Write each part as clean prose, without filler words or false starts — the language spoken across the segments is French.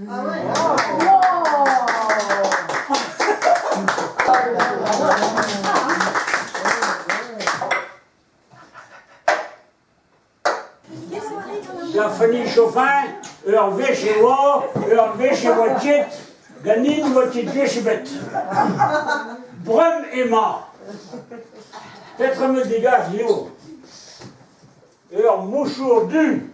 Ah ouais. Ja, van die chauffeur, wees je wel, wees je wat je, dan niet wat je dus bent. Brum Emma. Peut-être me dégage, yo. Mouchour du.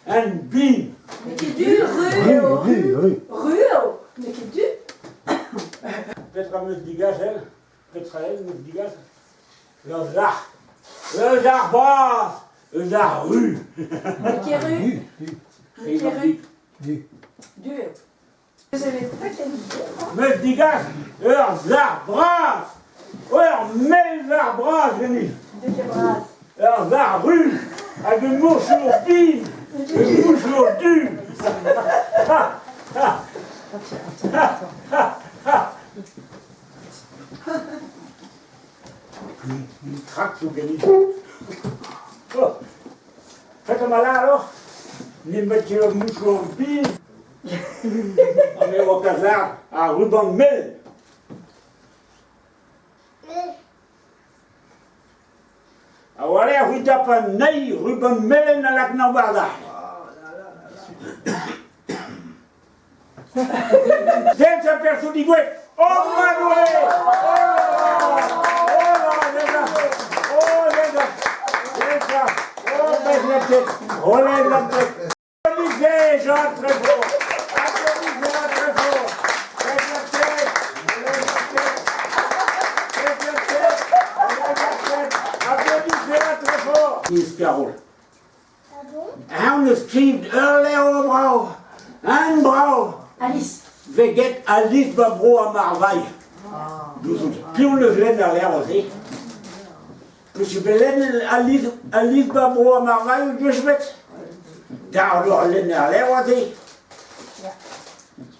En bien. Mais qui est dur, rue. Mais qui est dur. Peut-être me dégage, elle. Peut-être elle me dégage. Le zar basse. Le zar rue. Mais qui est rue. Mais qui est rue. Dur. Vous avez pas qu'elle dit. Me dégage. Le zar brasse. Mais zar brasse, je dis. De qui brasse. Le zar rue. Avec une mouchour bien. Une mouchour du. Il traque sous Denis. Oh, faites-moi là alors. Les mettez le mouchoir bien. On est au casar à ruban mel. Voilà, vous tapez naï, ruban mel na la knabada. C'est un perso d'igué. Oh, Manuel! Relève la tête. Applaudissez-la très fort. Applaudissez-la très fort. Faites la tête. Relève la tête. Faites la tête. Relève la tête. Applaudissez-la très fort. Miss Carol. Han skrivit Örle och bra. En bra. Alice. Veget Alice Babro à Marvaille. Puis on le vient derrière aussi. Puis je vais Alice Babro à Marvaille, je vais mettre. Daar door derrière aussi.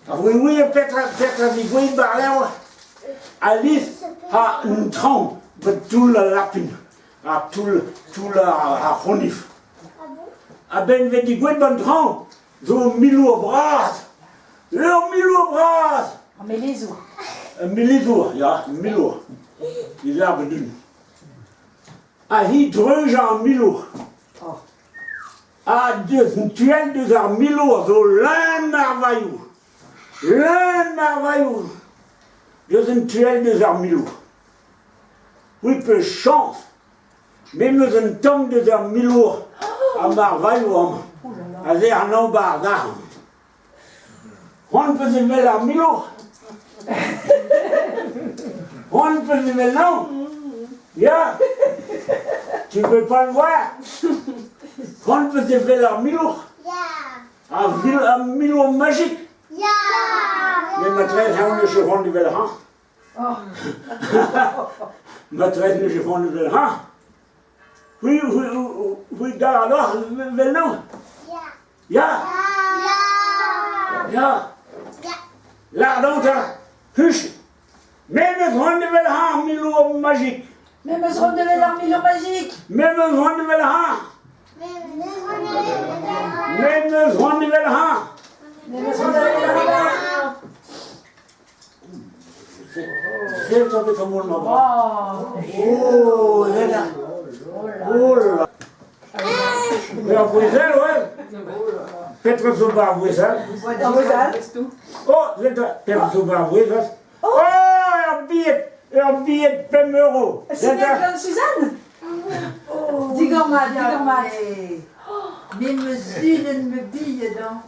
Oui, peut-être oui, derrière. Alice a un tronc de tout le lapin, à tout le ronif. Ah ben, wenn die gut beim Traum, so Milo Bras. Ja, Milo Bras. On met les os. Milo, ja, Milo. Die lagen dun. Ah, hier dreuge aan Milo. Ah, dus een tuel dus aan Milo, zo l'un merveilleux. L'un merveilleux. Dus een tuel dus aan Milo. Oui, peu chance. Même een tong dus aan Milo. À merveilleux. Als aan nou barda. On peut se mettre à Milo. On peut se mettre non. Ja. Tu peux pas le voir. On peut se mettre à Milo. À Milo magique. Mais maîtresse, on ne se rend du bel rang. Maîtresse, ne se rend du bel rang. Oui, daar alors, wel nou. Ja. Ja. Là, donc, huche. Même on devait le rang, Milo magique. Même on devait l'armure magique. Même on devait le rang. Même on devait le rang. Même on devait l'armure. C'est un peu comme on m'a Oh. Oh, là. Oh là. Mais en Bruxelles, ouais. Peut-être que va à Bruxelles. Oh, c'est ça. Peut-être que va à Bruxelles. Oh, un billet de 20 €. C'est bien plein de Suzanne. Dis-moi. Mais me zine me bille dans.